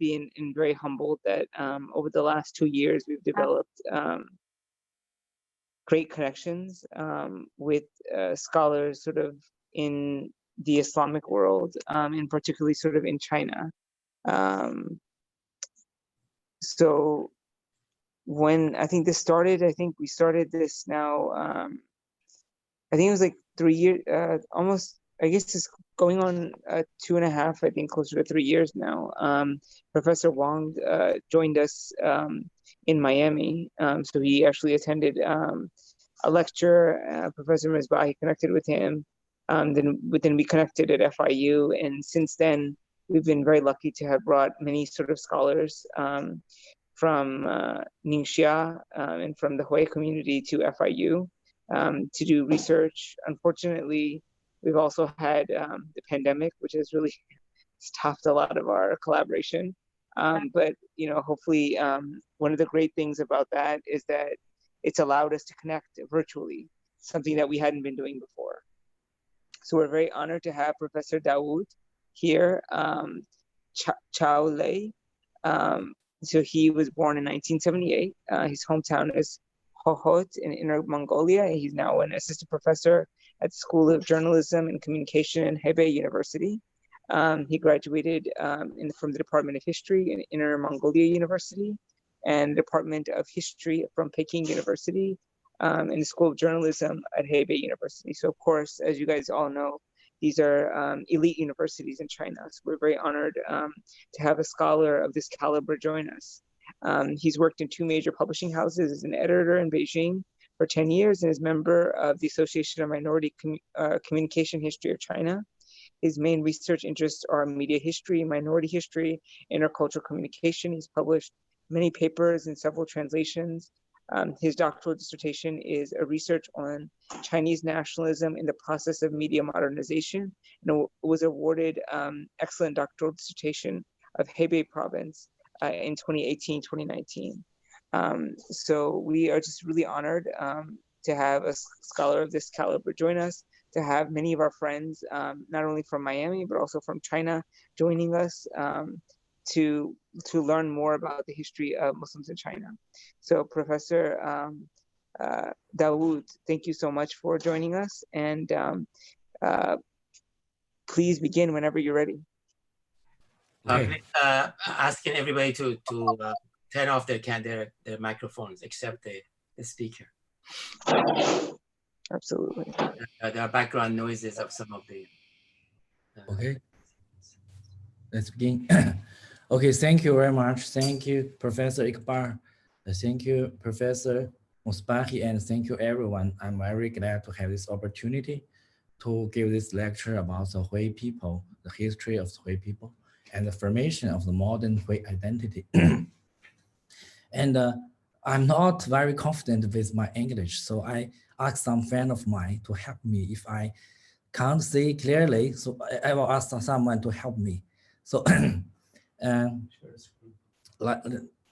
happy and very humbled that over the last 2 years we've developed great connections with scholars sort of in the Islamic world, and particularly sort of in China. So when I think this started, I think we started this now, I think it was like 3 years, almost, I guess it's going on 2.5, I think closer to 3 years now. Professor Wang joined us in Miami. So he actually attended a lecture. Professor Misbahi connected with him. Then we connected at FIU. And since then, we've been very lucky to have brought many sort of scholars from Ningxia and from the Hui community to FIU to do research. Unfortunately, we've also had the pandemic, which has really stopped a lot of our collaboration. But hopefully, one of the great things about that is that it's allowed us to connect virtually, something that we hadn't been doing before. So we're very honored to have Professor Dawood here, Chao Lei. So he was born in 1978. His hometown is Hohhot in Inner Mongolia. He's now an assistant professor at the School of Journalism and Communication in Hebei University. He graduated from the Department of History in Inner Mongolia University and Department of History from Peking University and the School of Journalism at Hebei University. So of course, as you guys all know, these are elite universities in China. So we're very honored to have a scholar of this caliber join us. He's worked in 2 major publishing houses as an editor in Beijing for 10 years and is member of the Association of Minority Communication History of China. His main research interests are media history, minority history, intercultural communication. He's published many papers and several translations. His doctoral dissertation is a research on Chinese nationalism in the process of media modernization, and was awarded excellent doctoral dissertation of Hebei province in 2018, 2019. So we are just really honored to have a scholar of this caliber join us, to have many of our friends, not only from Miami, but also from China, joining us to learn more about the history of Muslims in China. So Professor Dawood, thank you so much for joining us, and please begin whenever you're ready. Asking everybody to turn off their microphones except the speaker. Absolutely. There are background noises of some of the. Okay. Let's begin. Okay, thank you very much. Thank you, Professor Iqbal. Thank you, Professor Musbahi, and thank you, everyone. I'm very glad to have this opportunity to give this lecture about the Hui people, the history of the Hui people, and the formation of the modern Hui identity. And I'm not very confident with my English, so I asked some friend of mine to help me. If I can't see clearly, so I will ask someone to help me. So,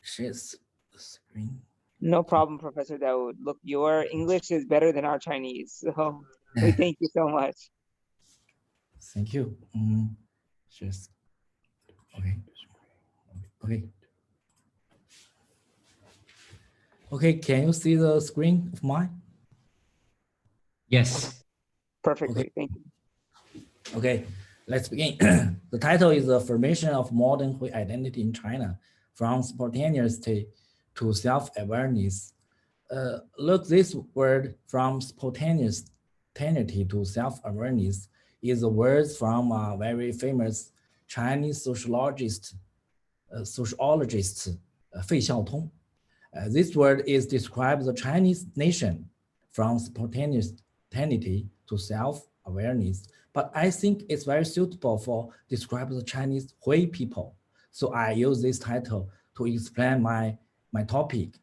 share the screen. No problem, Professor Dawood. Look, your English is better than our Chinese, so we thank you so much. Thank you. Just okay. Okay. Okay, can you see the screen of mine? Yes. Perfectly, Okay. thank you. Okay, let's begin. The title is The Formation of Modern Hui Identity in China, from Spontaneity to Self-Awareness. Look, this word from spontaneity to self-awareness is a word from a very famous Chinese sociologist, Fei Xiaotong. This word is describes the Chinese nation from spontaneity to self-awareness, but I think it's very suitable for describe the Chinese Hui people. So I use this title to explain my topic.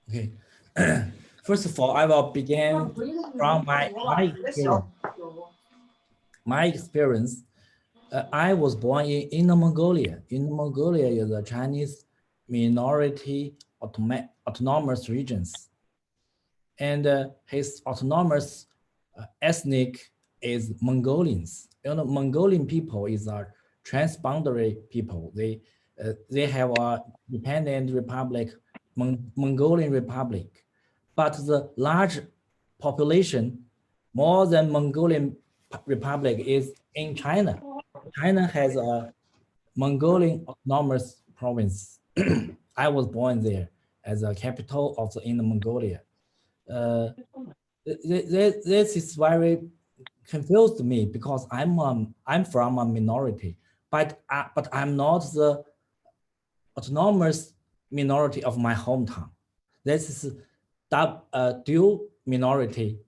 Okay. First of all, I will begin from my experience. My experience, I was born in Inner Mongolia. Inner Mongolia is a Chinese minority autonomous regions. And his autonomous ethnic is Mongolians. You know, Mongolian people is a transboundary people. They have a dependent republic, Mongolian Republic, but the large population, more than Mongolian Republic, is in China. China has a Mongolian autonomous province. I was born there as a capital of the Inner Mongolia. This is very confused me because I'm from a minority, but I'm not the autonomous minority of my hometown. This is dual minority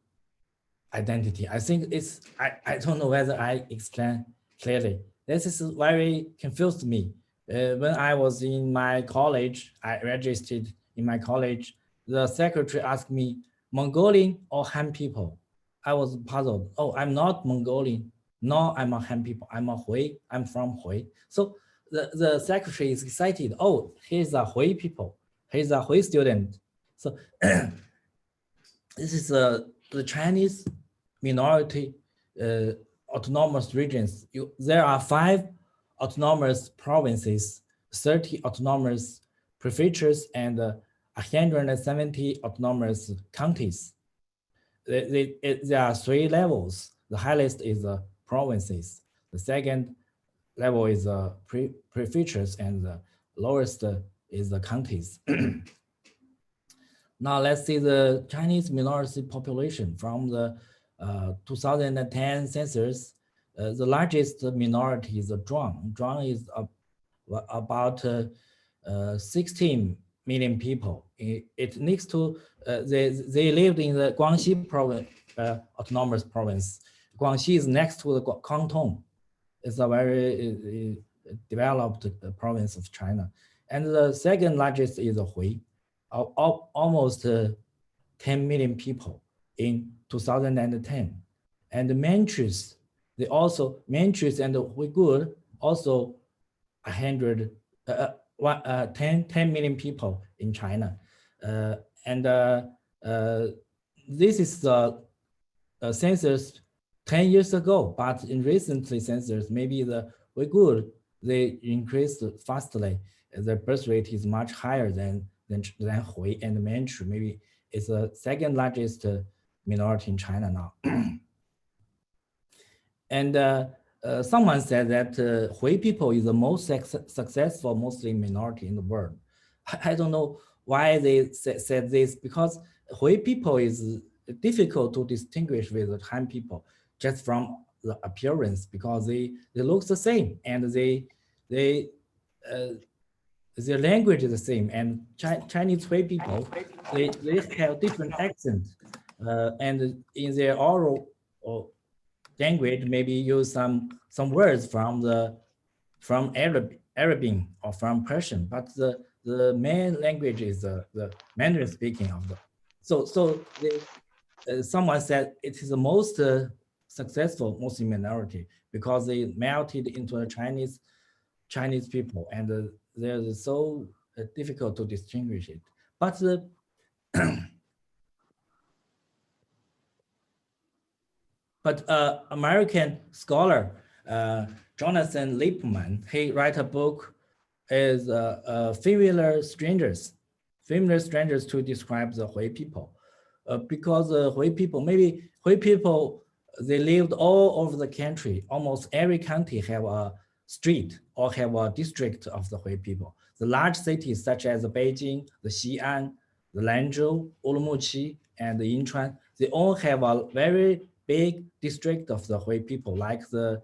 identity. I think it's I don't know whether I explain clearly. This is very confused me. When I was in my college, I registered in my college. The secretary asked me, Mongolian or Han people? I was puzzled. Oh, I'm not Mongolian. No, I'm a Han people. I'm a Hui. I'm from Hui. So the secretary is excited. Oh, he's a Hui people. He's a Hui student. So this is the Chinese minority autonomous regions. There are 5 autonomous provinces, 30 autonomous prefectures, and 170 autonomous counties. There are 3 levels. The highest is the provinces. The second level is the prefectures, and the lowest is the counties. Now let's see the Chinese minority population from the 2010 census. The largest minority is the Zhuang. Zhuang is about 16 million people. It needs to, they lived in the Guangxi province, autonomous province. Guangxi is next to the Canton. It's a very developed province of China. And the second largest is Hui, almost 10 million people in 2010. And the Manchus, Manchus and Uyghur also 10 million people in China. This is the census 10 years ago, but in recently census, maybe the Uyghur, they increased fastly. The birth rate is much higher than Hui, and Manchu maybe it's the second largest minority in China now. And someone said that Hui people is the most successful Muslim minority in the world. I don't know why they said this, because Hui people is difficult to distinguish with the Han people just from the appearance, because they look the same, and their language is the same, and Chinese Hui people, they have different accents, and in their oral language maybe use some words from Arabic or from Persian, but the main language is the Mandarin speaking of the. So someone said it is the most successful Muslim minority because they melted into the Chinese people, and they're so difficult to distinguish it. But American scholar Jonathan Lippman, he write a book is Familiar Strangers to describe the Hui people, because Hui people, they lived all over the country. Almost every county have a street or have a district of the Hui people. The large cities such as Beijing, the Xi'an, the Lanzhou, Urumqi, and the Yinchuan, they all have a very big district of the Hui people, like the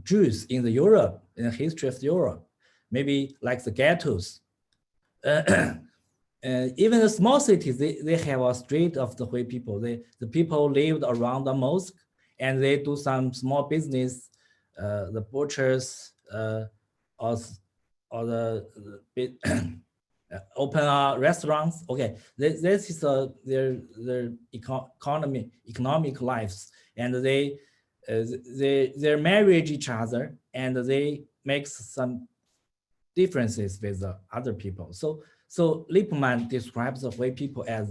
Jews in the Europe, in the history of Europe, maybe like the ghettos. Even the small cities, they have a street of the Hui people. The people lived around the mosque, and they do some small business, the butchers, or the open restaurants. Okay, this is their economic lives, and they marry each other, and they make some differences with the other people. So Lippmann describes the Hui people as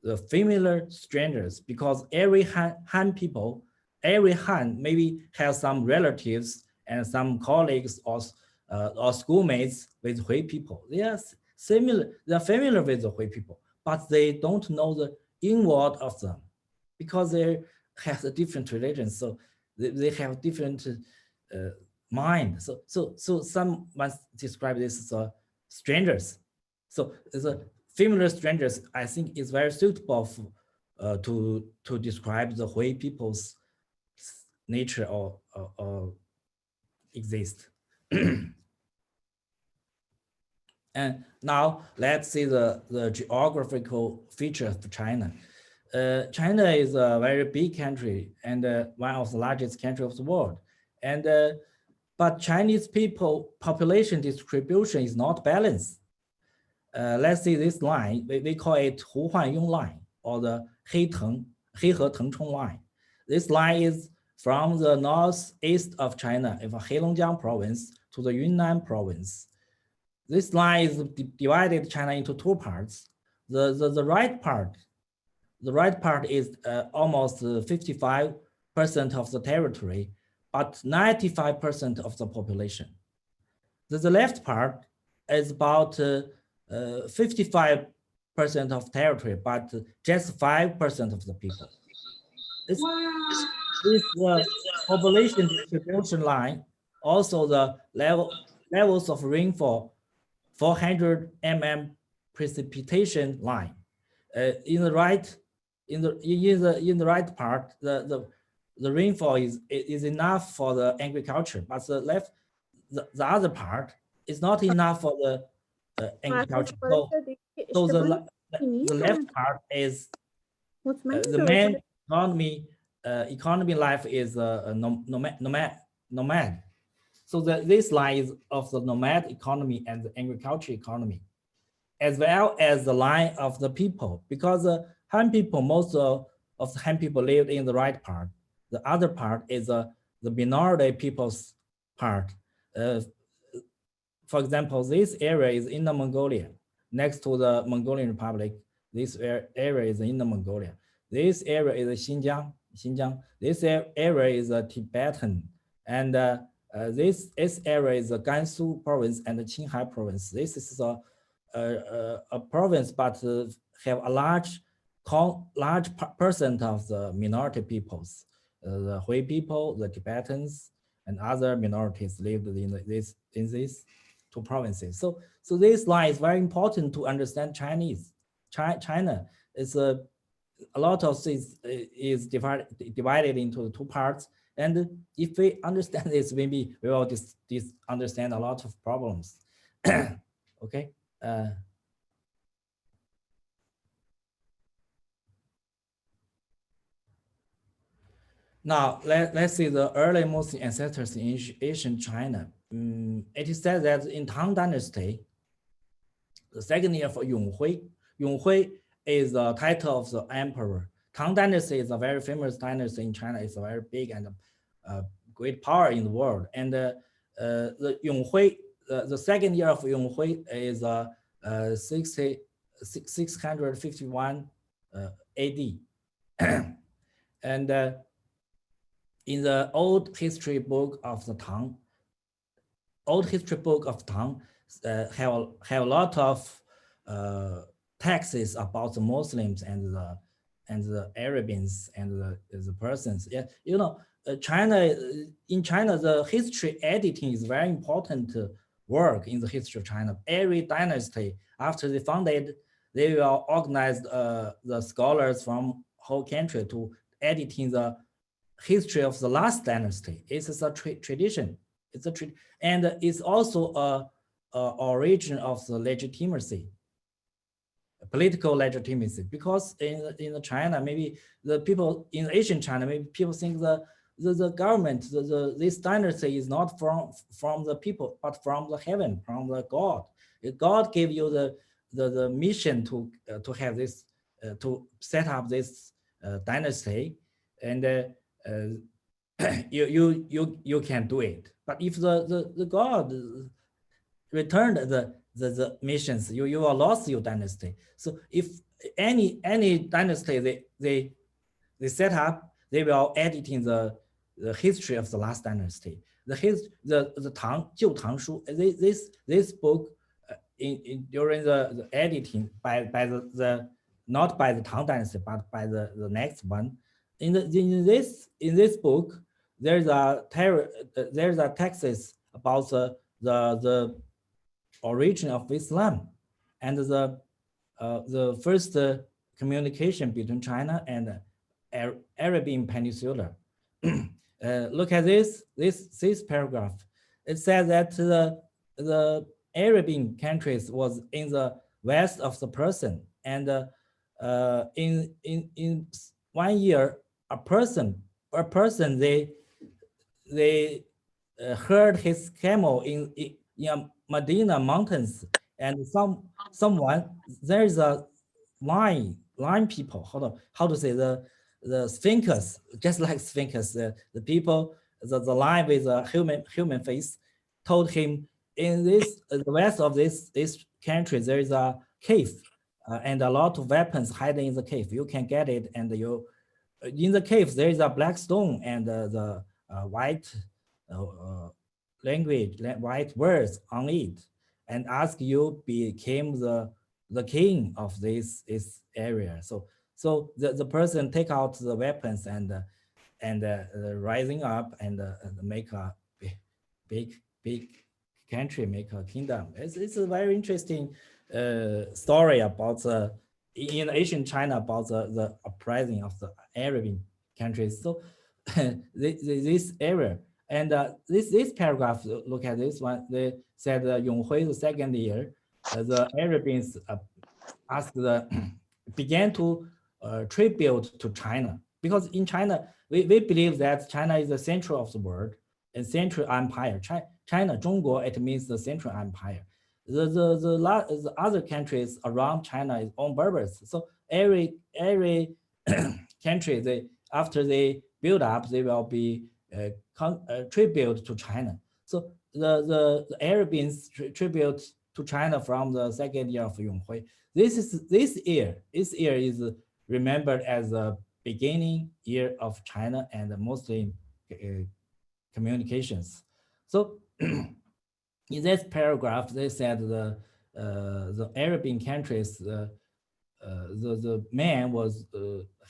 the familiar strangers, because every Han people, every Han maybe has some relatives and some colleagues or schoolmates with Hui people. They are similar, they're familiar with the Hui people, but they don't know the inward of them because they have a different religion. So they have different mind. So some must describe this as strangers. So the familiar strangers, I think, is very suitable for, to describe the Hui people's nature or exist. And now let's see the geographical features of China. China is a very big country and one of the largest countries of the world. And but Chinese people population distribution is not balanced. Let's see this line. We call it Hu Huan Yong line, or the Hei He Teng Chong line. This line is from the northeast of China, of Heilongjiang province, to the Yunnan province. This line is divided China into two parts. The right part is almost 55% of the territory, but 95% of the population. The left part is about 55% of territory, but just 5% of the people. This population distribution line, also the levels of rainfall, 400 mm precipitation line. In the right part, the rainfall is enough for the agriculture, but the other part is not enough for the agriculture. So the left part is the main economy life is nomad. So this line is of the nomad economy and the agriculture economy, as well as the line of the people, because the Han people, most of the Han people lived in the right part. The other part is the minority people's part. For example, this area is Inner Mongolia, next to the Mongolian Republic. This area is Inner Mongolia. This area is Xinjiang. This area is Tibetan, and this area is the Gansu province and the Qinghai province. This is a province, but have a large percent of the minority peoples. The Hui people, the Tibetans, and other minorities lived in these two provinces. So this line is very important to understand Chinese. China is a lot of things is divided into two parts. And if we understand this, maybe we will understand a lot of problems. Okay. Now, let's see the early Muslim ancestors in ancient China. It is said that in Tang Dynasty, the second year for Yonghui is the title of the emperor. Tang Dynasty is a very famous dynasty in China. It's a very big and great power in the world. And the Yonghui, the second year of Yonghui is 651 AD. And in the old history book of the Tang, have a lot of texts about the Muslims and the Arabians and the persons. Yeah, you know, in China, the history editing is very important work in the history of China. Every dynasty, after they founded, they will organize the scholars from whole country to editing the history of the last dynasty. It's a tradition. And it's also a origin of the legitimacy, political legitimacy, because in China, maybe the people in Asian China, maybe people think the government, this dynasty is not from the people, but from the heaven, from the God. God gave you the mission to have this, to set up this dynasty, and you can do it. But if the God returned the missions, you will lost your dynasty. So if any dynasty they set up, they will edit in the history of the last dynasty. The Tang 旧唐书, this book during the editing by the not by the Tang Dynasty but by the next one. In this book, there's a texts about the origin of Islam and the first communication between China and Arabian Peninsula. Look at this paragraph. It says that the Arabian countries was in the west of the Persian, and in 1 year, a person they herd his camel in Medina mountains, and someone there's a line people, how to say the sphinx, just like sphinx, the people, the line with a human face, told him in this the west of this country there is a cave and a lot of weapons hiding in the cave. You can get it, and you in the cave there is a black stone and the white language, white words on it, and ask you became the king of this area. So the person take out the weapons and rising up and make a big country, make a kingdom. It's a very interesting story about in ancient China about the uprising of the Arabian countries. So this area and this paragraph, look at this one. They said Yonghui's second year, the Arabians began to tribute to China, because in China we believe that China is the center of the world and central empire. China, 中国, it means the central empire. The other countries around China is on purpose. So every country, after they build up, they will be tribute to China. So the Arabians tribute to China from the second year of Yonghui. This year is remembered as the beginning year of China and Muslim communications. So in this paragraph, they said the Arabian countries, the man was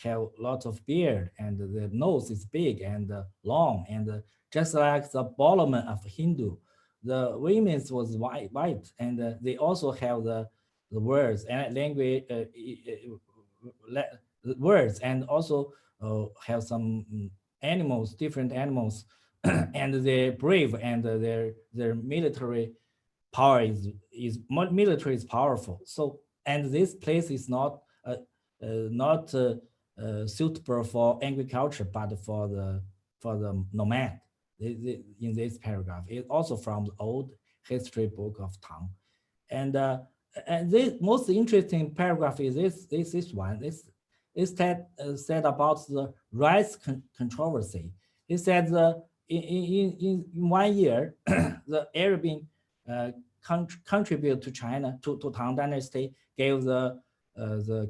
have lots of beard and the nose is big and long, and just like the Balaman of Hindu, the women's was white, and they also have the words and language words, and also have some animals, different animals, and they're brave, and their military power is military is powerful. So, and this place is not suitable for agriculture, but for the nomad. In this paragraph, it's also from the old history book of Tang, and the most interesting paragraph is this one. It's said about the rice controversy. It said in 1 year, the Arabian contribute to China, to Tang Dynasty, gave the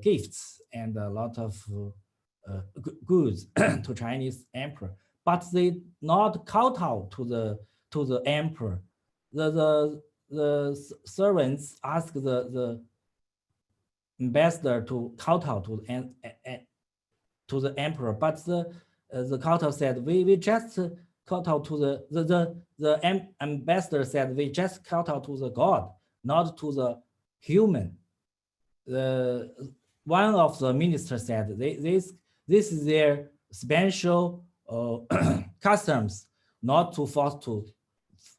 gifts and a lot of goods to Chinese emperor, but they not kowtow to the emperor. The servants asked the ambassador to kowtow to the emperor, but the kowtow said we just kowtow to the ambassador said we just kowtow to the god, not to the human. One of the ministers said this is their special customs, not to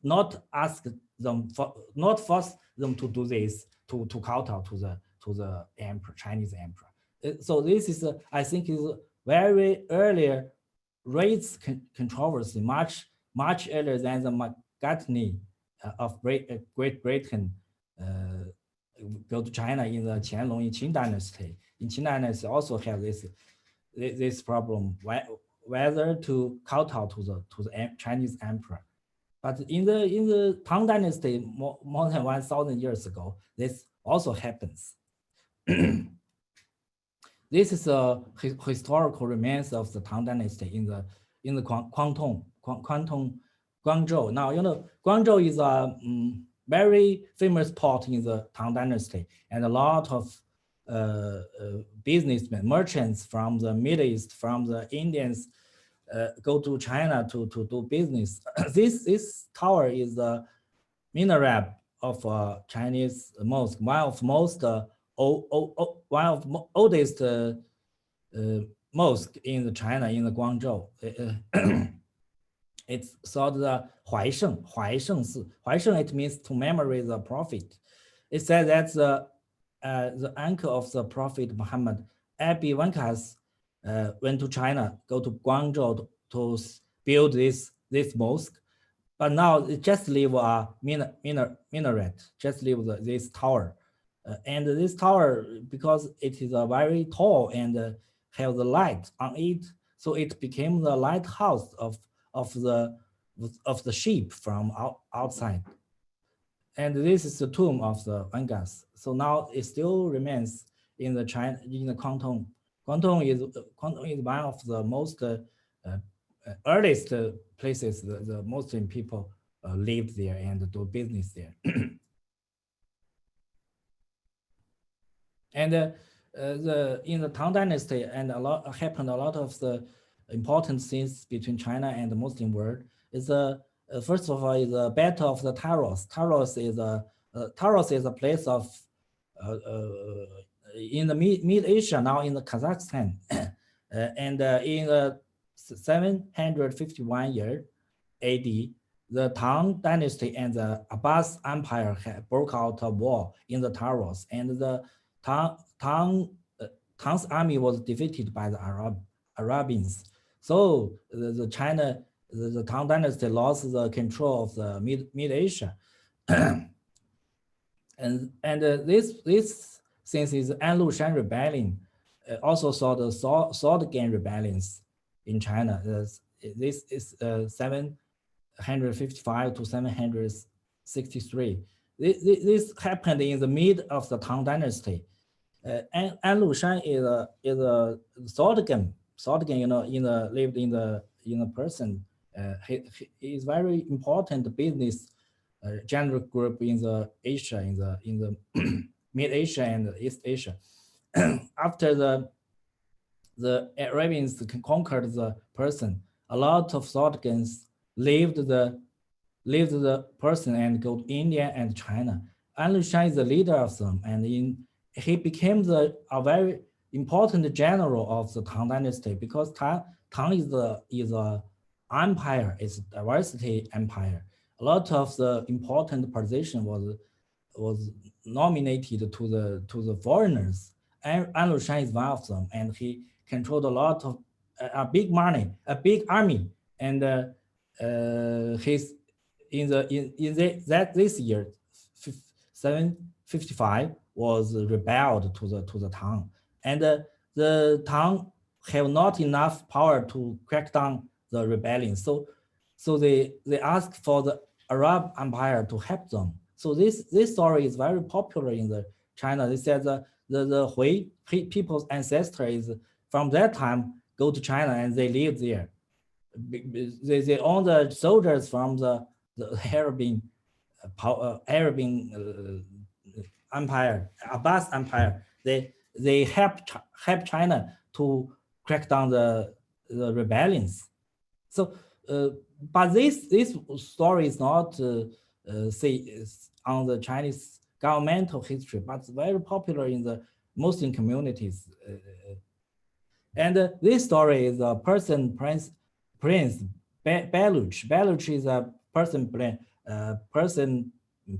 not ask them not force them to do this, to kowtow to the emperor, Chinese emperor. So this is I think is very earlier race controversy, much earlier than the Magatni of Great Britain go to China in the Qianlong in Qing Dynasty. In Qing Dynasty also have this problem, whether to kowtow to the Chinese emperor. But in the Tang Dynasty, more than 1,000 years ago, this also happens. This is a historical remains of the Tang Dynasty in the Guangdong, Guangzhou. Now Guangzhou is a very famous port in the Tang Dynasty, and a lot of businessmen, merchants from the Middle East, from the Indians, go to China to do business. This tower is the minaret of Chinese mosque, one of oldest mosque in China, in the Guangzhou. It's called the Huaisheng Si. Huaisheng, it means to memory the prophet. It says that the uncle of the prophet Muhammad, Abi Wankas, went to China, go to Guangzhou to build this mosque. But now it just leave a minaret, just leave this tower. And this tower, because it is very tall and have the light on it, so it became the lighthouse of the ship from outside. And this is the tomb of the Wangas. So now it still remains in the Guangdong. Guangdong is one of the most earliest places the Muslim people lived there and do business there. And in the Tang Dynasty, and a lot of the important things between China and the Muslim world. Is first of all is the Battle of the Taros. Taros is a place of in the Mid Asia, now in the Kazakhstan, and in 751 year AD, the Tang Dynasty and the Abbas Empire broke out a war in the Taros, and the Tang's army was defeated by the Arabians. So the Tang Dynasty lost the control of the Mid Asia, and this since is An Lushan rebellion, also saw the sword gang rebellions in China. This is 755 to 763. This happened in the mid of the Tang Dynasty. An Lushan is a sword gang. Lived in the person. He is very important business general group in the Asia, in the Mid Asia and East Asia. After the Arabians conquered the person, a lot of sword gangs leave the person and go to India and China. An Lushan is the leader of them, and he became a very important general of the Tang Dynasty, because Tang is a empire, is a diversity empire. A lot of the important position was nominated to the foreigners. And An Lushan is one of them, and he controlled a lot of a big money, a big army, and he's this year 755 was rebelled to the Tang, and the Tang have not enough power to crack down the rebellion. So they asked for the Arab Empire to help them. So this story is very popular in the China. They said the Hui people's ancestors from that time go to China and they live there. They own the soldiers from the Arabian Empire, Abbas Empire. They help China to crack down the rebellions. So, but this story is not say on the Chinese governmental history, but it's very popular in the Muslim communities. And this story is a Prince Baluch. Baluch is a person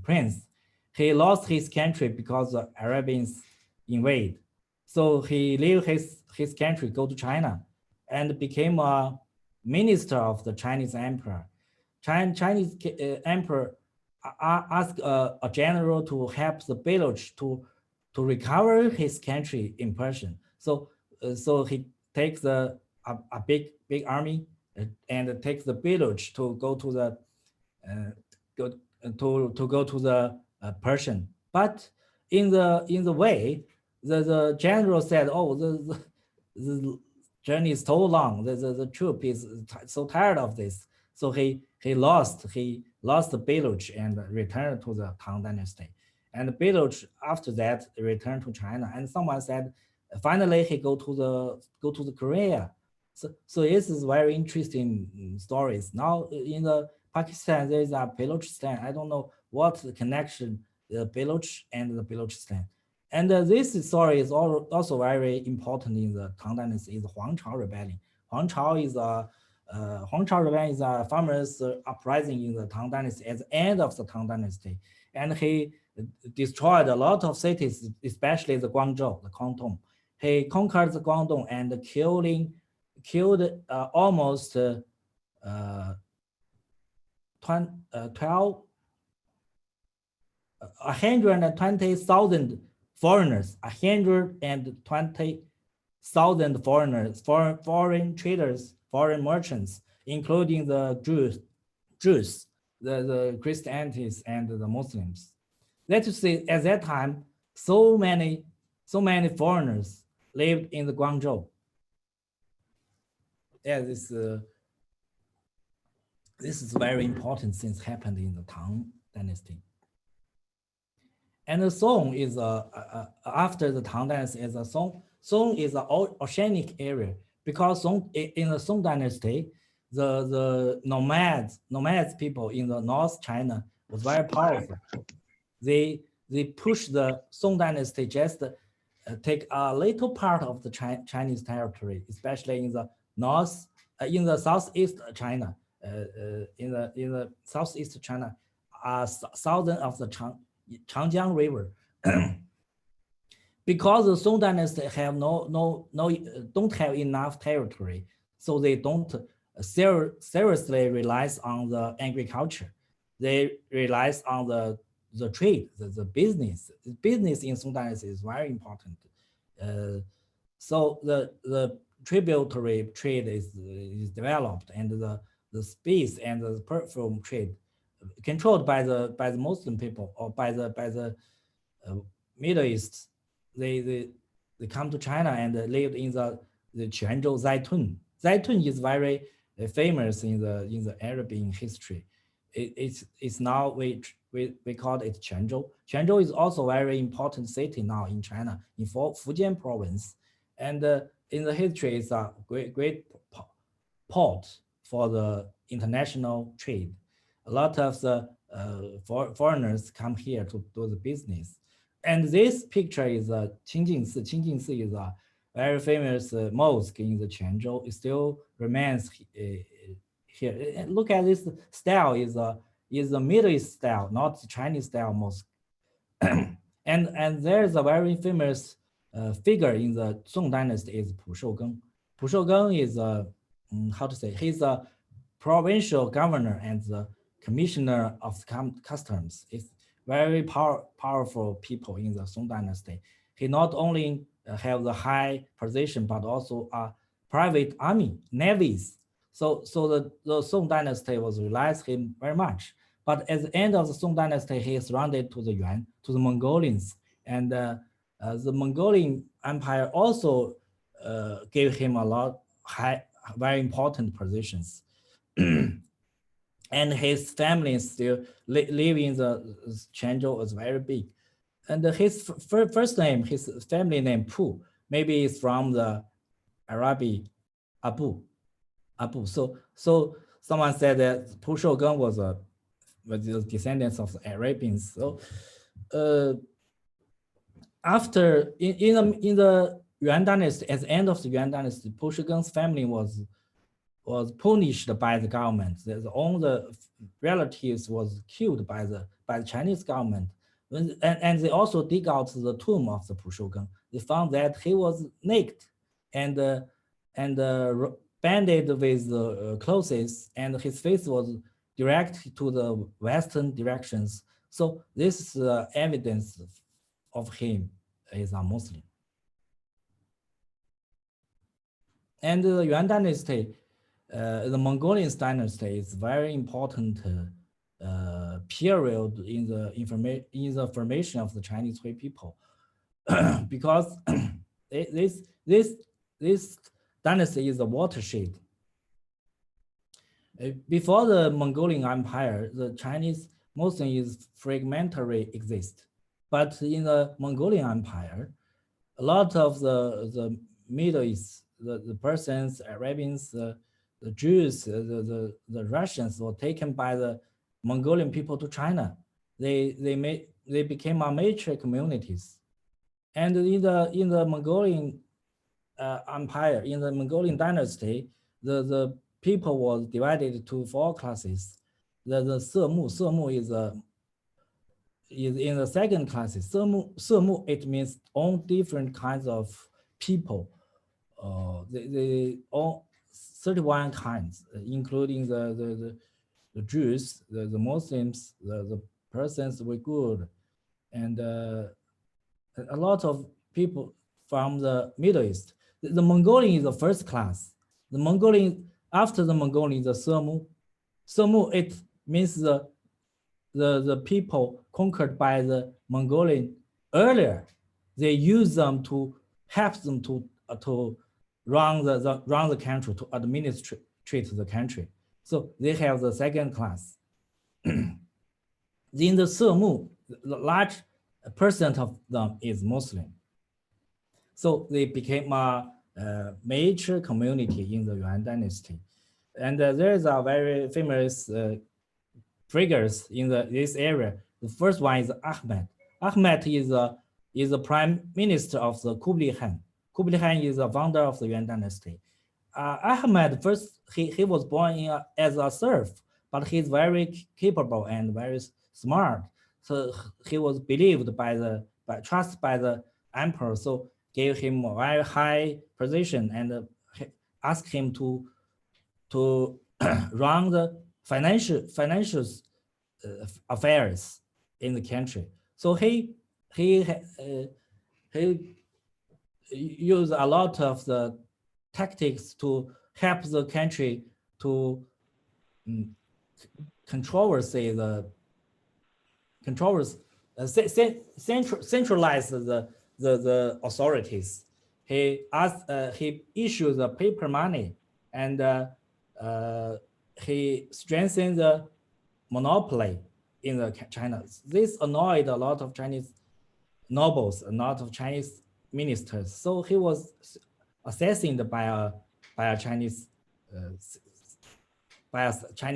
prince. He lost his country because the Arabians invade. So he leave his country, go to China, and became a minister of the Chinese emperor. Chinese emperor asked a general to help the Baluch to recover his country in Persian. So he takes a big army and takes the Baluch to go to go to go to the Persian. But in the way, the general said, "Oh, the journey is so long. The troop is so tired of this." So he lost Beluch and returned to the Tang Dynasty. And Beluch after that returned to China. And someone said, finally he go to the Korea. So this is very interesting stories. Now in the Pakistan there is a Balochistan. I don't know what the connection the Baloch and the Balochistan. And this story is also very important in the Tang Dynasty. Is Huang Chao rebellion. Huang Chao is a famous uprising in the Tang Dynasty at the end of the Tang Dynasty, and he destroyed a lot of cities, especially the Guangzhou, the Guangdong. He conquered the Guangdong and killed almost 120,000 foreigners, 120,000 foreigners, foreign traders, foreign merchants, including the Jews, the Christianities, and the Muslims. That is say, at that time, so many foreigners lived in the Guangzhou. Yeah, this is very important since happened in the Tang Dynasty. And the Song is after the Tang Dynasty is a Song. Song is an oceanic area because Song in the Song Dynasty, the nomads people in the North China was very powerful. They pushed the Song Dynasty just take a little part of the Chinese territory, especially in the north, in the southeast China, in the southeast China, southern of the Changjiang River. Because the Song Dynasty have don't have enough territory, so they don't seriously relies on the agriculture. They relies on the trade, the business. The business in Song Dynasty is very important. So the tributary trade is developed, and the spice and the perfume trade controlled by the Muslim people or by the Middle East. They come to China and live in the Quanzhou Zaitun. Zaitun is very famous in the Arabian history. It's now we call it Quanzhou. Quanzhou is also a very important city now in China, in Fujian province. And in the history, it's a great port for the international trade. A lot of the foreigners come here to do the business. And this picture is Qingjingsi. Qingjingsi is a very famous mosque in the Quanzhou. It still remains here. And look at this style is the Middle East style, not the Chinese style mosque. and there's a very famous figure in the Song Dynasty is Pu Shougeng. Pu Shougeng is how to say, he's a provincial governor and the commissioner of customs. It's very powerful people in the Song Dynasty. He not only have the high position, but also a private army, navies. So the Song Dynasty was relies him very much. But at the end of the Song Dynasty, he is surrounded to the Yuan, to the Mongolians. And the Mongolian Empire also gave him a lot very important positions. And his family still live in the Quanzhou was very big. And his first name, his family name Pu, maybe it's from the Arabic Abu. So someone said that Pu Shougeng was the descendants of the Arabians. So after in the Yuan Dynasty, at the end of the Yuan Dynasty, Pu Shougeng's family was punished by the government. All the relatives was killed by the Chinese government. And they also dig out the tomb of the Pu Shougeng. They found that he was naked and banded with clothes, and his face was directed to the western directions. So this is evidence of him is a Muslim. And the Yuan Dynasty, the Mongolian dynasty is very important period in the formation of the Chinese Hui people, because this dynasty is a watershed. Before the Mongolian Empire, the Chinese Muslim is fragmentary exist, but in the Mongolian Empire, a lot of the Middle East, the Persians, Arabians, the Jews, the Russians were taken by the Mongolian people to China. They became a major communities, and in the Mongolian Empire, in the Mongolian dynasty, the people was divided to 4 classes. The Semu is in the second class. Semu, it means all different kinds of people. They all 31 kinds, including the Jews, the Muslims, the persons were good, and a lot of people from the Middle East. The Mongolian is the first class. The Mongolian, after the Mongolian, the Semu. Semu, it means the people conquered by the Mongolian earlier. They use them to help them to run the country, to administrate the country. So they have the second class. In the Semu, the large percent of them is Muslim. So they became a major community in the Yuan Dynasty. And there is a very famous figures in this area. The first one is Ahmed. Ahmed is the prime minister of the Kublai Khan. Kublai Khan is the founder of the Yuan Dynasty. Ahmed first he was born as a serf, but he's very capable and very smart. So he was believed trusted by the emperor. So gave him a very high position and asked him to run the financial affairs in the country. So he used a lot of the tactics to help the country to centralize the authorities. He issued the paper money, and he strengthened the monopoly in the China. This annoyed a lot of Chinese nobles, a lot of Chinese ministers. So he was assassinated by Chinese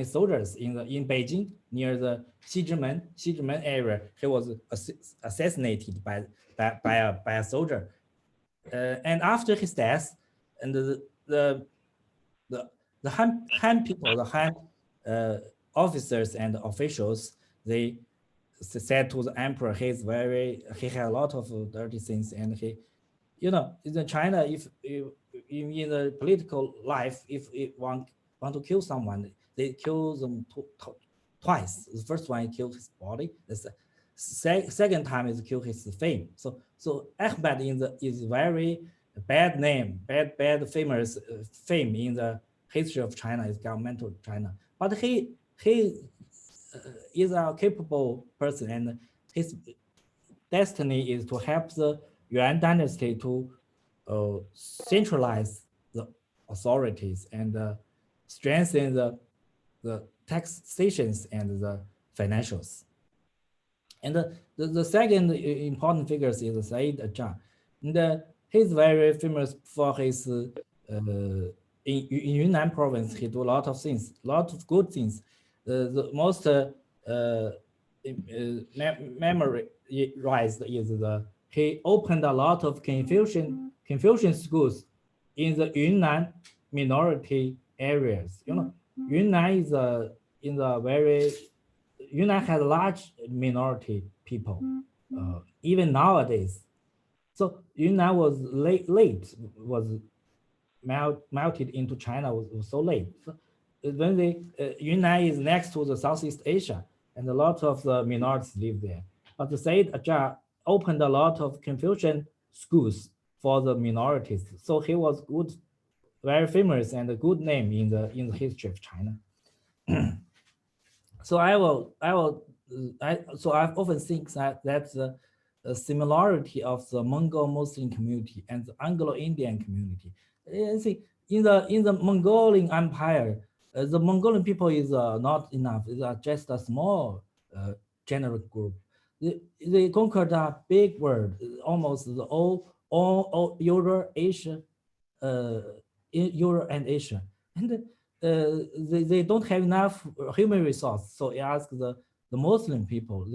soldiers in Beijing near the Xizimen area. He was assassinated by a soldier. And after his death, and the Han people, the Han officers and officials, they said to the emperor, he had a lot of dirty things, and in China, if in the political life, if you want to kill someone, they kill them twice. The first one, kill his body. The second time is kill his fame. So Ahmed is very bad name, bad famous fame in the history of China, is governmental China. But he is a capable person, and his destiny is to help the Yuan Dynasty to centralize the authorities and strengthen the taxations and the financials. And the second important figure is Said Ajah. And he's very famous for his in Yunnan province. He do a lot of things, a lot of good things. The most memorized is he opened a lot of Confucian schools in the Yunnan minority areas. Yunnan is Yunnan has large minority people, even nowadays. So Yunnan was was melted into China was so late. So when Yunnan is next to the Southeast Asia, and a lot of the minorities live there. But the Said Ajah opened a lot of Confucian schools for the minorities. So he was good, very famous and a good name in the history of China. So so I often think that that's a similarity of the Mongol Muslim community and the Anglo-Indian community. See, in the Mongolian Empire, the Mongolian people is not enough. It's just a small general group. They conquered a big world, almost the all Euro, Asia, in Europe and Asia, and they don't have enough human resource. So I ask the Muslim people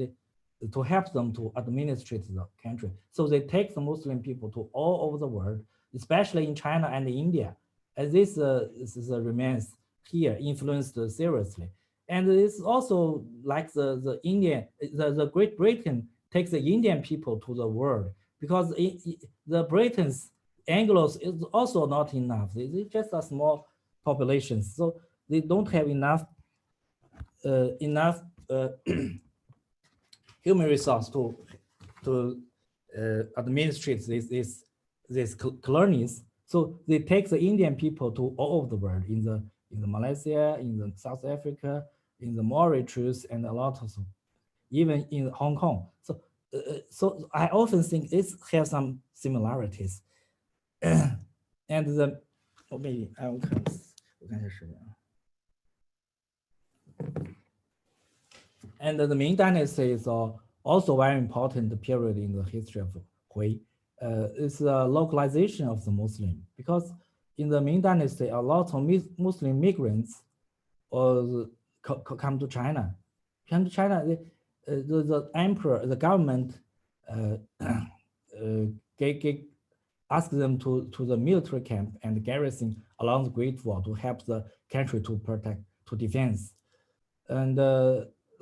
to help them to administrate the country. So they take the Muslim people to all over the world, especially in China and India. And this remains here, influenced seriously. And it's also like the Great Britain takes the Indian people to the world, because the Britons, Anglos is also not enough. They just a small population, so they don't have enough human resource to administrate these colonies. So they take the Indian people to all over the world, in the Malaysia, in the South Africa, in the Mauritius, and a lot of, even in Hong Kong. So so I often think this has some similarities. And the maybe I will come. And the Ming Dynasty is also very important period in the history of Hui. It's the localization of the Muslim, because in the Ming Dynasty, a lot of Muslim migrants come to China. The emperor, the government ask them to the military camp and garrison along the Great Wall to help the country to protect, to defense. And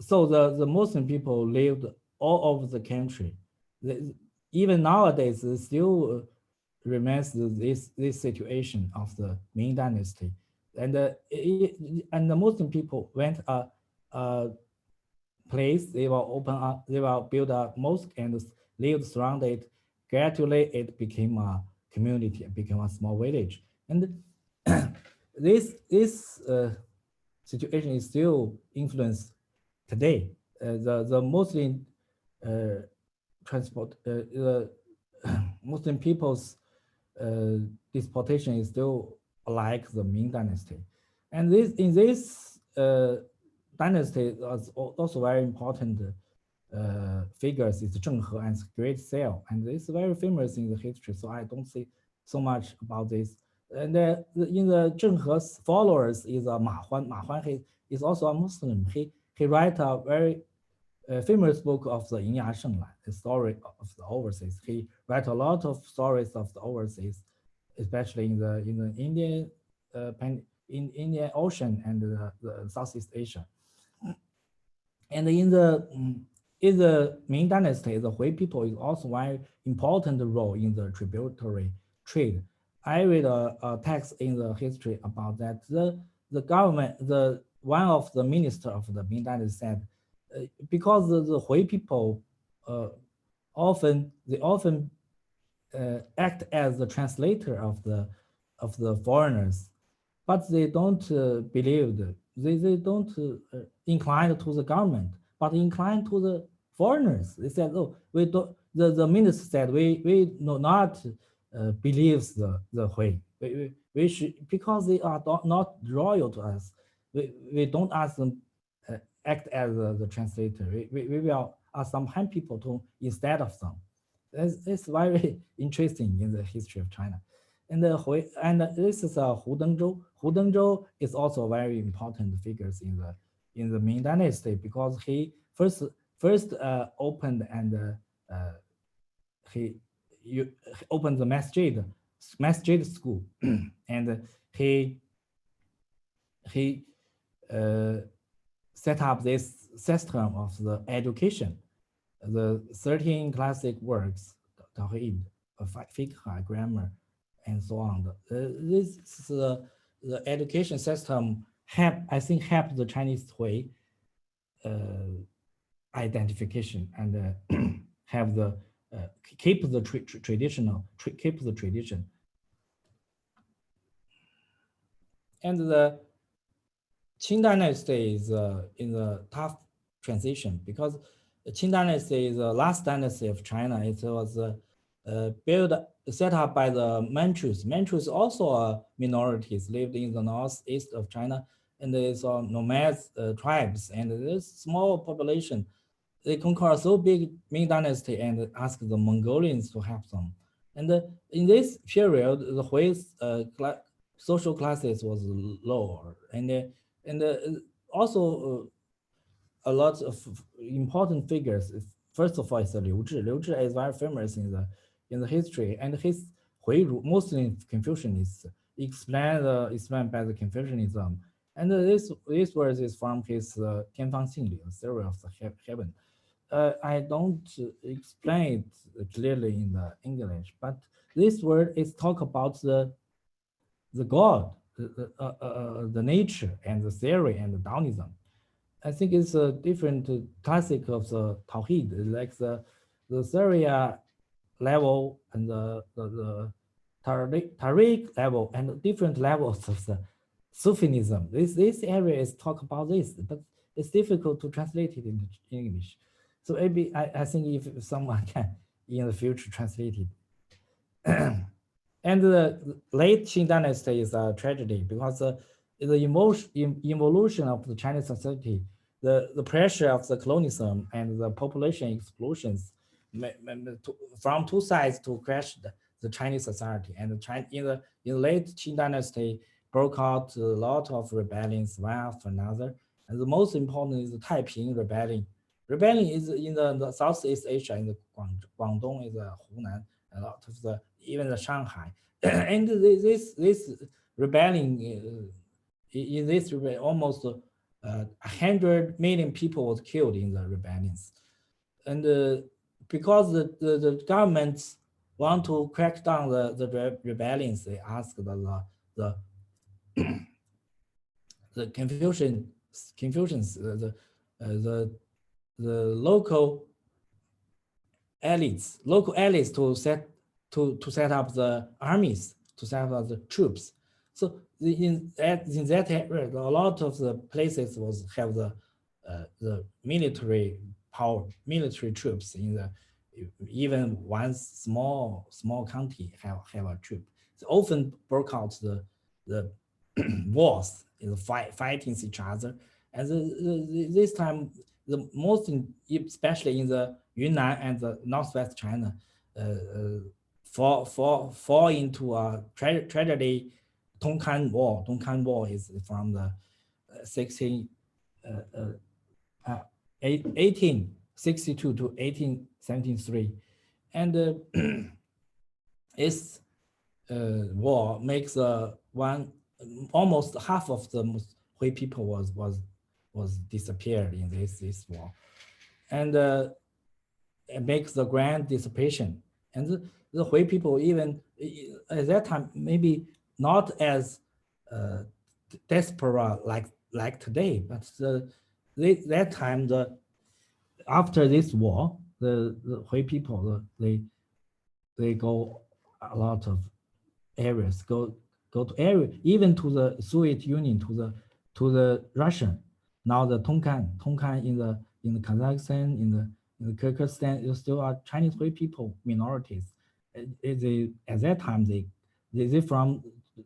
so the Muslim people lived all over the country. Even nowadays, it still remains this situation of the Ming Dynasty. And the Muslim people went a place, they will open up, they will build a mosque and live surrounded. Gradually, it became a community, it became a small village. And this situation is still influenced today. The Muslim Muslim people's deportation is still like the Ming Dynasty. And in this dynasty was also very important figures is Zheng He and Great Sale, and it's very famous in the history, so I don't say so much about this. And in the Zheng He's followers is Ma Huan. Ma Huan is also a Muslim. He write a very famous book of the Yin Ya Sheng Lan, the story of the overseas. He write a lot of stories of the overseas, especially in the Indian Indian Ocean and the Southeast Asia. And in the Ming Dynasty, the Hui people is also very important role in the tributary trade. I read a text in the history about that. The government, one of the minister of the Ming Dynasty said, because the Hui people often act as the translator of the foreigners, but they don't believe, they don't incline to the government, but incline to the foreigners. They said, oh, we don't. The minister said, we do not believe the Hui. We should, because they are not loyal to us. We don't ask them act as the translator. We will ask some Han people to instead of them. It's very interesting in the history of China. And this is Hu Dengzhou. Hu Dengzhou is also very important figures in the Ming Dynasty, because he first opened and he opened the masjid school, and he set up this system of the education, the 13 classic works, Tawhid, Fiqh, grammar, and so on. This is the education system I think helped the Chinese Hui identification and have the keep the tradition. And Qing Dynasty is in a tough transition because the Qing Dynasty is the last dynasty of China. It was set up by the Manchus. Manchus also are minorities, lived in the northeast of China, and there's nomad tribes, and this small population. They conquer so big Ming Dynasty and ask the Mongolians to help them. And in this period, the Hui social classes was lower, and also a lot of important figures. First of all, is Liu Zhi. Liu Zhi is very famous in the history, and his Hui Muslim Confucianists explained by the Confucianism. And this verse is from his Tianfang Xingli, Theory of the Heaven. I don't explain it clearly in the English, but this word is talk about the God, the nature and the theory and the Taoism. I think it's a different classic of the Tawhid, like the Sharia level and the Tariq level and different levels of the Sufism. This area is talk about this, but it's difficult to translate it into English. So maybe I think if someone can in the future translate it. And the late Qing Dynasty is a tragedy because the evolution of the Chinese society, the pressure of the colonialism and the population explosions from two sides to crash the Chinese society. And in the late Qing Dynasty broke out a lot of rebellions, one after another. And the most important is the Taiping Rebellion. Rebellion is in the Southeast Asia, in the Guangdong, is Hunan, a lot of even the Shanghai. And this rebellion, in this rebellion, almost 100 million people was killed in the rebellions. And because the governments want to crack down the rebellions, they asked the Confucians, the local elites to set up the armies, to set up the troops. So in that area, a lot of the places have the military power, military troops in the even one small county have a troop. They often broke out the wars in the fighting each other. And this time, the most, especially in the Yunnan and the northwest China, fall into a tragedy. Tongkan War. Tongkan War is from the 1862 to 1873, and this war makes almost half of the Hui people was disappeared in this war, and it makes the grand dissipation. And the Hui people, even at that time, maybe not as desperate like today, but that time, after this war, the Hui people, they go a lot of areas, go to area, even to the Soviet Union, to the Russian. Now the Tongkan in the Kazakhstan, in the Kyrgyzstan, there still are Chinese Hui people minorities. At that time, they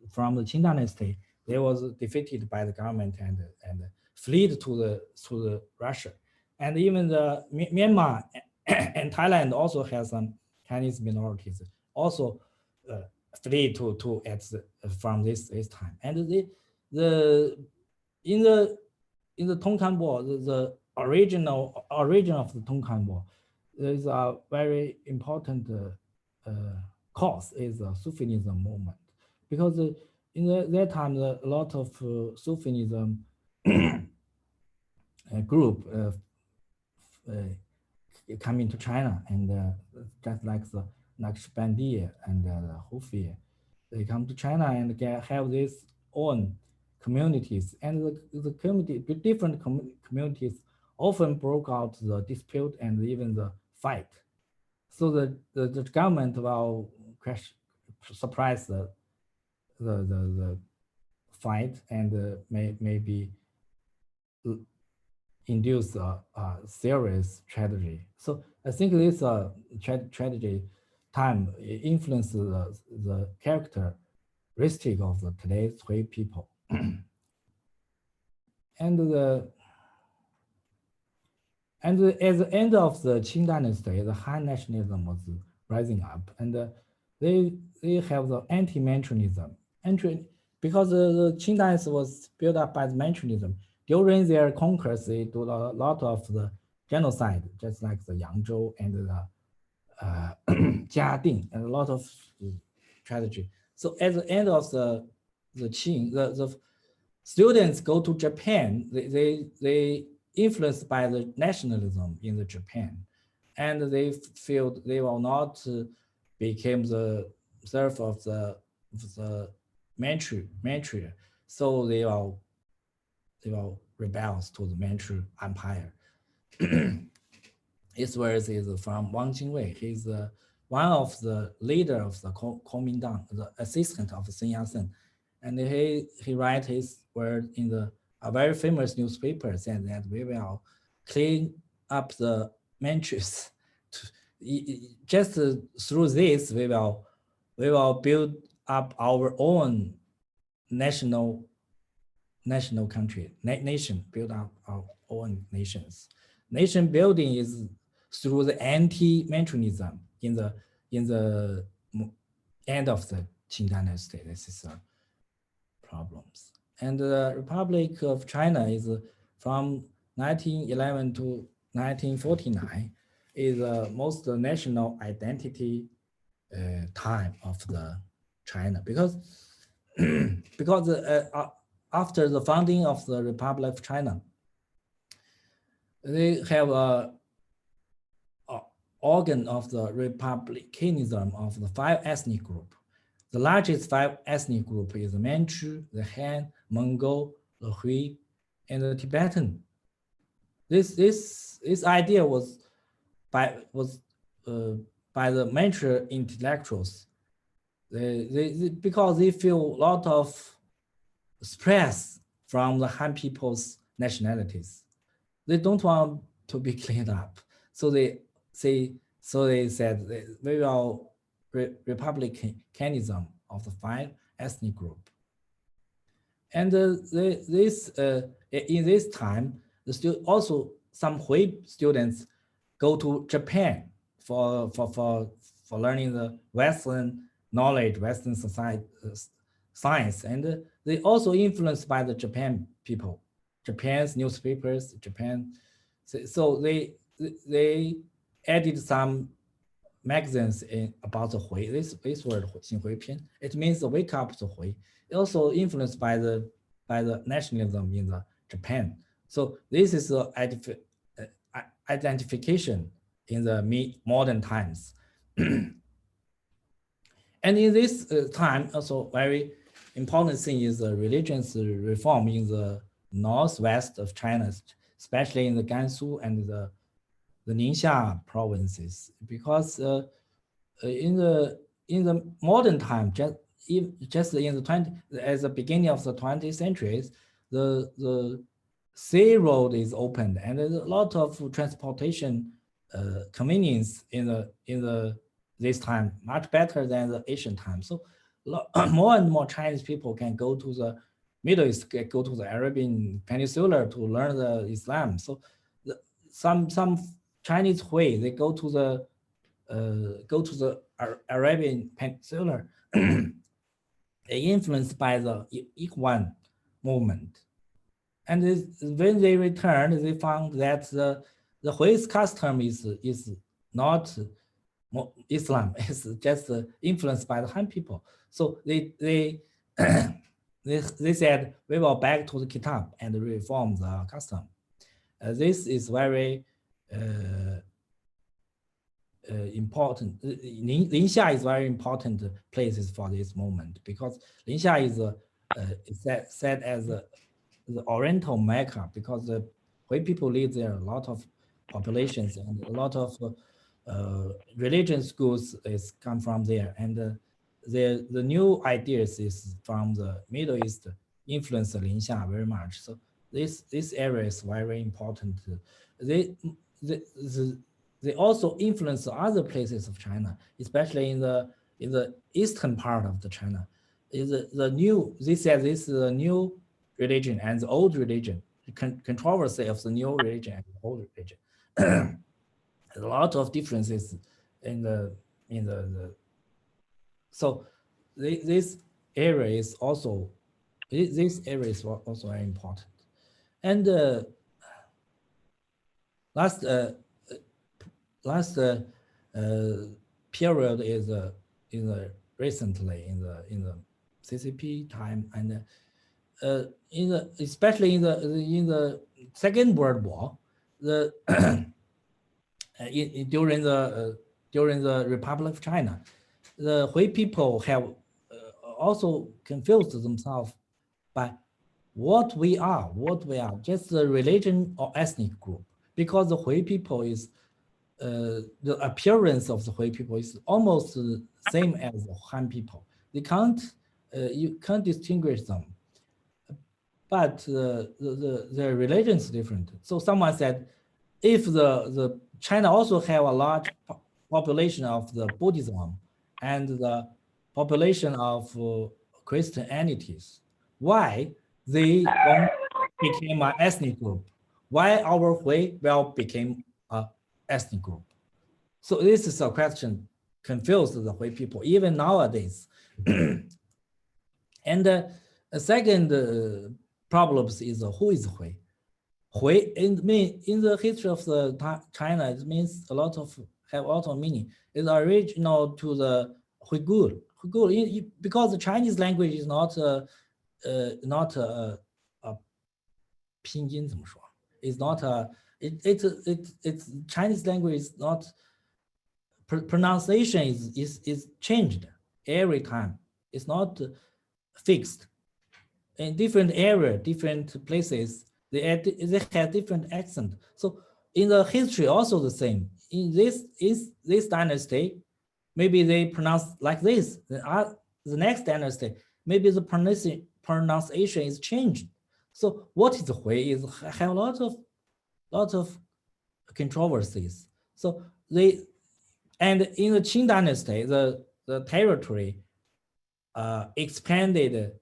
from the Qing Dynasty, they was defeated by the government and fled to the Russia. And even the Myanmar and Thailand also has some Chinese minorities, also fled from this time. And in the Tongkan War, the origin of the Tongkan War, there is a very important cause is the Sufism movement, because in that time a lot of Sufism group coming to China, and just like the Naqshbandi and the Hufi, they come to China and have this own communities, and the community, different communities often broke out the dispute and even the fight. So the government will suppress the fight and maybe induce a serious tragedy. So I think this tragedy time influences the characteristic of the today's Hui people. And at the end of the Qing Dynasty, the Han nationalism was rising up, and they have the anti-Manchuanism. Because the Qing Dynasty was built up by the Manchuanism. During their conquest, they do a lot of the genocide, just like the Yangzhou and the Jiading, and a lot of tragedy. So at the end of the Qing, the students go to Japan. They influenced by the nationalism in the Japan, and they feel they will not become the serf of the Manchu. So they will rebel to the Manchu Empire. His words is from Wang Jingwei. He's one of the leader of the Kuomintang, the assistant of Sun Yat-sen, and he write his word in a very famous newspaper, saying that we will clean up the Manchus. Just through this, we will build up our own national country, nation, build up our own nations. Nation building is through the anti-Manchuanism in the end of the Qing Dynasty. This is problems. And the Republic of China is from 1911 to 1949 is the most national identity time of the China, because after the founding of the Republic of China, they have a organ of the republicanism of the 5 ethnic group. The largest 5 ethnic group is the Manchu, the Han, Mongol, the Hui, and the Tibetan. This idea was by the Manchu intellectuals. Because they feel a lot of stress from the Han people's nationalities. They don't want to be cleaned up. So they said we will republicanism of the 5 ethnic group. And in this time, also some Hui students go to Japan for learning the Western knowledge, Western society, science, and they also influenced by the Japan people, Japan's newspapers, Japan. So they added some magazines about the Hui. This word Xinhui Pian, it means the wake up to Hui. It also influenced by the nationalism in the Japan. So this is the identification in the modern times. And in this time, also very important thing is the religious reform in the northwest of China, especially in the Gansu and the Ningxia provinces, because in the modern time, just in at the beginning of the 20th century, the sea road is opened, and there's a lot of transportation convenience in this time, much better than the Asian time. So more and more Chinese people can go to the Middle East, go to the Arabian Peninsula to learn the Islam. So some Chinese Hui, they go to the Arabian Peninsula, they influenced by the Yuan movement. And when they returned, they found that the Hui's custom is not Islam, it's just influenced by the Han people. So they said we will back to the Kitab and reform the custom. This is very important. Ningxia is very important places for this moment, because Ningxia is said as the Oriental Mecca, because the Hui people live there, a lot of populations and a lot of religion schools is come from there, and the new ideas is from the Middle East influence Ningxia very much. So this area is very important. They they, they also influence other places of China, especially in the eastern part of the China. Is the new, they said this is a new religion and the old religion, the controversy of the new religion and the old religion. A lot of differences in the so this area is also this area is also very important. And last period is in the recently in the CCP time, and in the especially in the Second World War, the during the Republic of China, the Hui people have also confused themselves by what we are, just the religion or ethnic group, because the Hui people is the appearance of the Hui people is almost the same as the Han people. They can't you can't distinguish them, but the religion is different. So someone said, if the China also have a large population of the Buddhism and the population of Christianities, why they don't became an ethnic group? Why our Hui will became a ethnic group? So this is a question confused the Hui people even nowadays. And a second problems is who is Hui? Hui in the history of the China, it means have a lot of meaning. It's original to the Uyghur. Because the Chinese language is not Pinyin 怎么说? It's not it's Chinese language is not pronunciation is changed every time. It's not fixed. In different area, different places, they have different accent. So in the history also the same. In this dynasty, maybe they pronounce like this. The next dynasty, maybe the pronunciation is changed. So what is the Hui is have a lot of controversies. So and in the Qing Dynasty, the territory expanded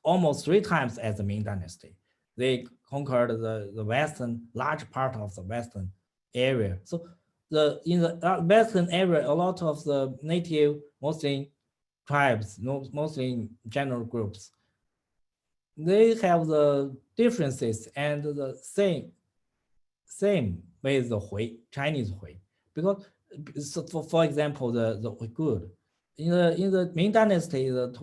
almost 3 times as the Ming Dynasty. They conquered the western, large part of the western area. So in the western area, a lot of the native Muslim tribes, Muslim general groups, they have the differences and the same with the Hui, Chinese Hui. Because for example, the Uyghur, in the Ming Dynasty, the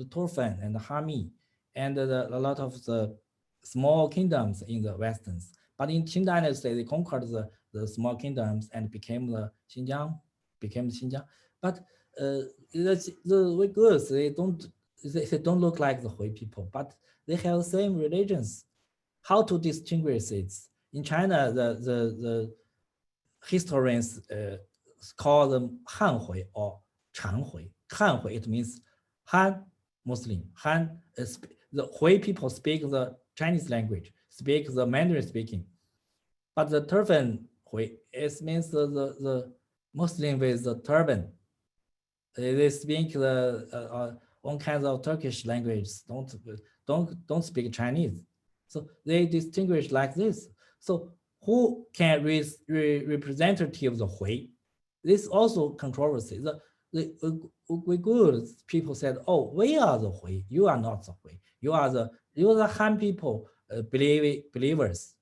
Turfan and the Hami, and a lot of the small kingdoms in the westerns. But in Qing Dynasty, they conquered the small kingdoms and became Xinjiang. But the Uyghurs, they don't look like the Hui people, but they have the same religions. How to distinguish it? In China, the historians call them Han Hui or Chan Hui. Han Hui, it means Han Muslim. Han, the Hui people speak the Chinese language, speak the Mandarin speaking. But the turban Hui, it means the Muslim with the turban. They speak the all kinds of Turkish language, don't speak Chinese. So they distinguish like this. So who can representative the Hui? This also controversy. The Uyghur people said, "Oh, we are the Hui. You are not the Hui. You are the Han people, believers,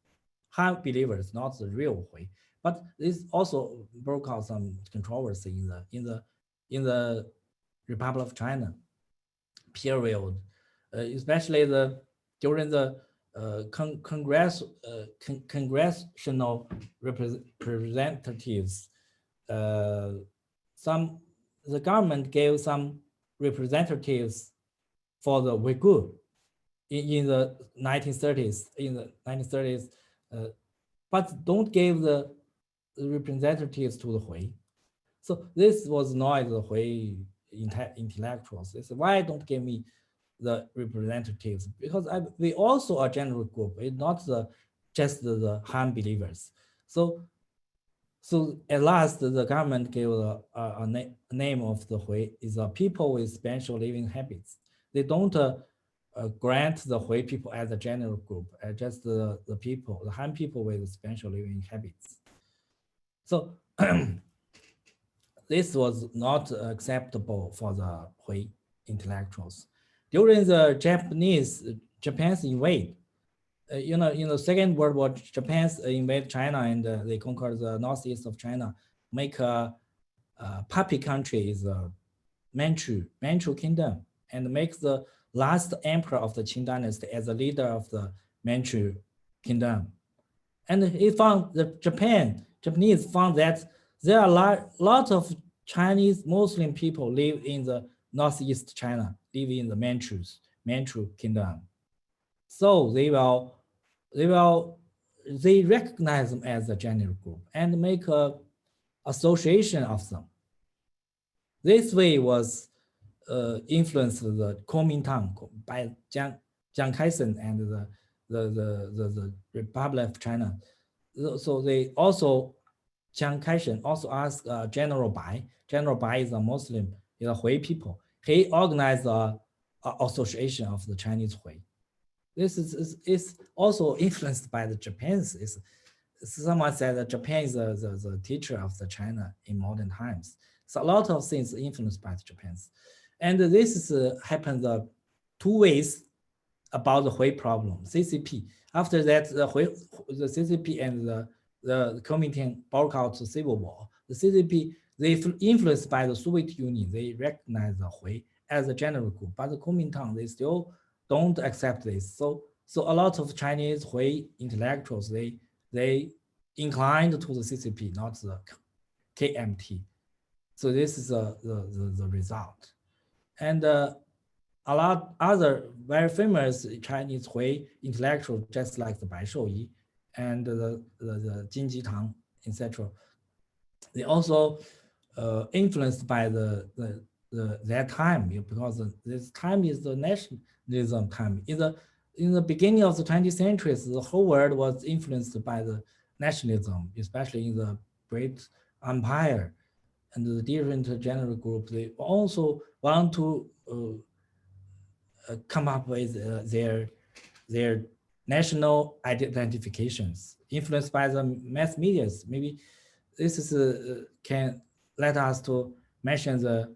Han believers, not the real Hui." But this also broke out some controversy in the Republic of China period, especially during the congressional representatives. The government gave some representatives for the Uyghur in the 1930s. But don't give the representatives to the Hui. So this was annoyed the Hui intellectuals. They said, why don't give me the representatives, because we also a general group. It's not just the Han believers. So at last, the government gave a name of the Hui is people with special living habits. They don't grant the Hui people as a general group, just the people, the Han people with special living habits. So this was not acceptable for the Hui intellectuals. During the Japan's invade, in the Second World War, Japan invaded China and they conquered the northeast of China, make a puppy country is Manchu Kingdom, and make the last emperor of the Qing Dynasty as the leader of the Manchu Kingdom. And he found Japanese found that there are a lot of Chinese Muslim people live in the northeast China, live in the Manchu Kingdom. So they recognize them as a general group and make a association of them. This way was influenced the Kuomintang by Chiang Kai-shek and the Republic of China. So they also, Chiang Kai-shek also asked General Bai. General Bai is a Muslim, is a Hui people. He organized a association of the Chinese Hui. This is also influenced by the Japanese. Someone said that Japan is the teacher of the China in modern times. So a lot of things influenced by the Japanese. And this happened two ways about the Hui problem, CCP. After that, the CCP and the Kuomintang broke out the civil war. The CCP, they influenced by the Soviet Union. They recognize the Hui as a general group, but the Kuomintang, they still don't accept this. So a lot of Chinese Hui intellectuals, they inclined to the CCP, not the KMT. So this is the result. And a lot other very famous Chinese Hui intellectuals, just like the Bai Shouyi and the Jin Jitang, etc. They also influenced by that time, because this time is the nationalism time. In the beginning of the 20th century, the whole world was influenced by the nationalism, especially in the Great Empire and the different general groups. They also want to come up with their national identifications, influenced by the mass medias. Maybe this is can let us to mention the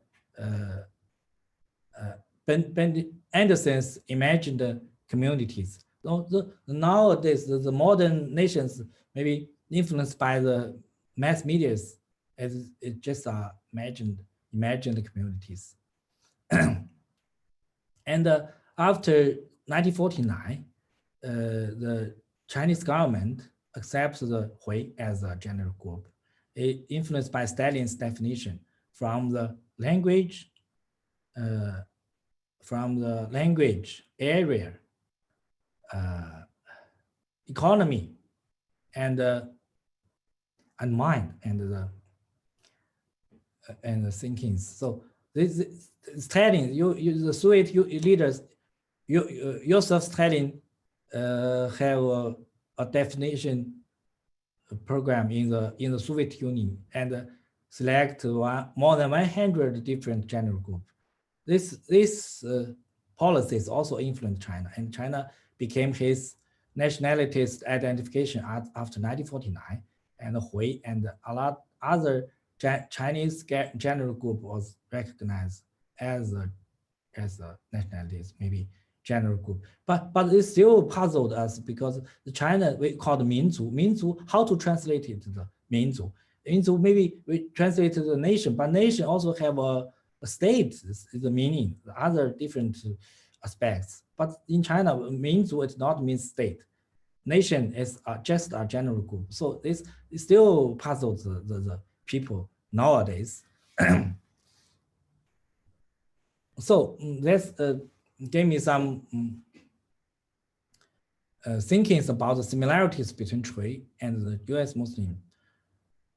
Ben Anderson's imagined communities. So nowadays, the modern nations maybe influenced by the mass medias, as it just imagined communities. And after 1949, the Chinese government accepts the Hui as a general group, influenced by Stalin's definition from the language, area, economy, and mind, and the thinkings. So this Stalin, the Soviet leaders, Joseph Stalin have a definition program in the Soviet Union and select more than 100 different general groups. This policies also influenced China, and China became his nationalist identification after 1949, and Hui and a lot other Chinese general group was recognized as a nationalist, maybe general group. But it still puzzled us, because the China we called Minzu, how to translate it to the Minzu? Minzu, maybe we translate to the nation, but nation also have a state is the meaning, the other different aspects. But in China, Minzu, it not means state. Nation is just a general group. So this still puzzles the people nowadays. So let's give me some thinkings about the similarities between Chui and the US Muslim.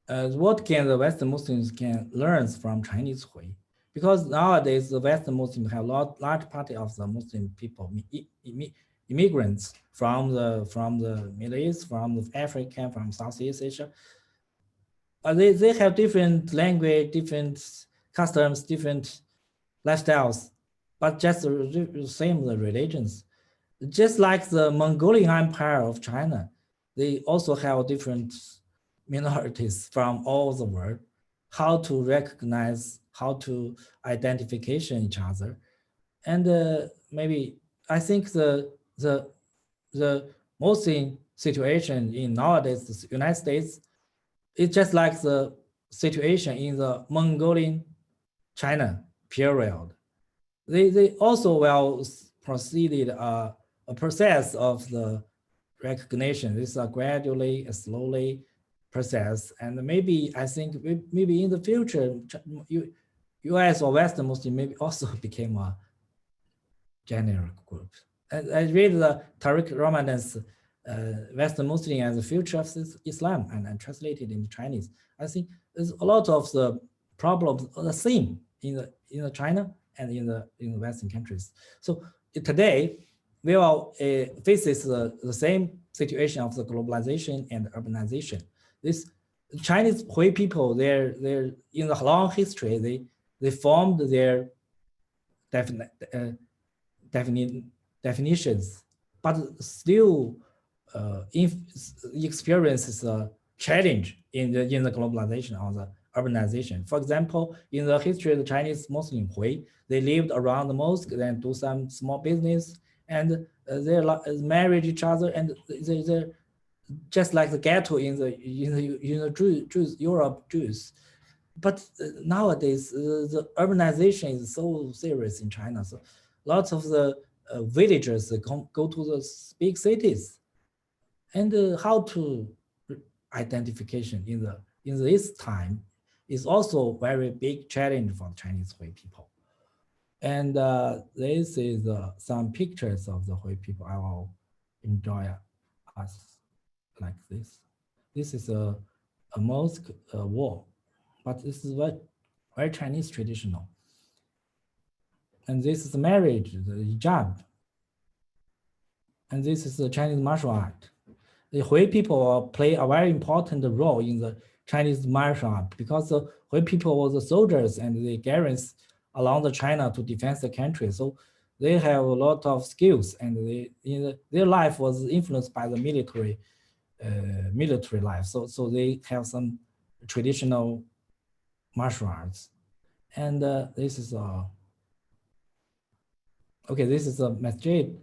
What can the Western Muslims can learn from Chinese Hui? because nowadays the Western Muslims have large part of the Muslim people, immigrants from the Middle East, from Africa, from Southeast Asia. They have different language, different customs, different lifestyles, but just the same the religions. Just like the Mongolian Empire of China, they also have different minorities from all the world. How to recognize, how to identification each other, and maybe I think the most situation in nowadays the United States, it's just like the situation in the Mongolian China period. They also will proceeded a process of the recognition. This is a gradually, slowly process, and maybe I think maybe in the future, U.S. or Western Muslim maybe also became a general group. I read the Tariq Ramadan's Western Muslim and the Future of Islam and translated into Chinese. I think there's a lot of the problems the same in the China and in the Western countries. So today we will faces the same situation of the globalization and urbanization. This Chinese Hui people, they're in the long history, they formed their definitions, but still experiences a challenge in the globalization or the urbanization. For example, in the history of the Chinese Muslim Hui, they lived around the mosque, then do some small business, and they married each other, and they're just like the ghetto in the Jews, Europe Jews. But nowadays, the urbanization is so serious in China. So lots of the villagers go to the big cities, and how to identification in this time is also very big challenge for Chinese Hui people. And this is some pictures of the Hui people. I will enjoy us like this. This is a mosque wall, but this is very Chinese traditional. And this is the marriage, the hijab. And this is the Chinese martial art. The Hui people play a very important role in the Chinese martial art because the Hui people were the soldiers and the garrisons along the China to defend the country. So they have a lot of skills, and their life was influenced by the military life. So they have some traditional martial arts. And this is okay. This is a masjid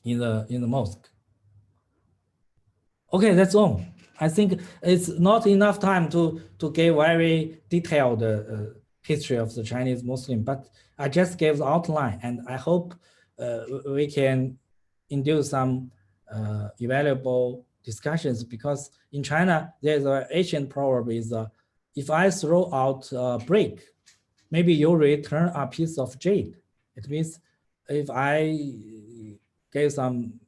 in the mosque. Okay, that's all. I think it's not enough time to give very detailed history of the Chinese Muslim, but I just gave the outline, and I hope we can induce some valuable discussions, because in China there's an ancient proverb is if I throw out a brick, maybe you return a piece of jade. It means if I gave some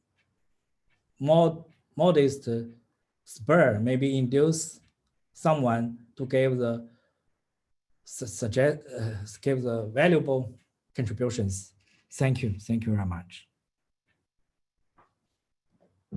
more modest spur, maybe induce someone to give the valuable contributions. Thank you very much.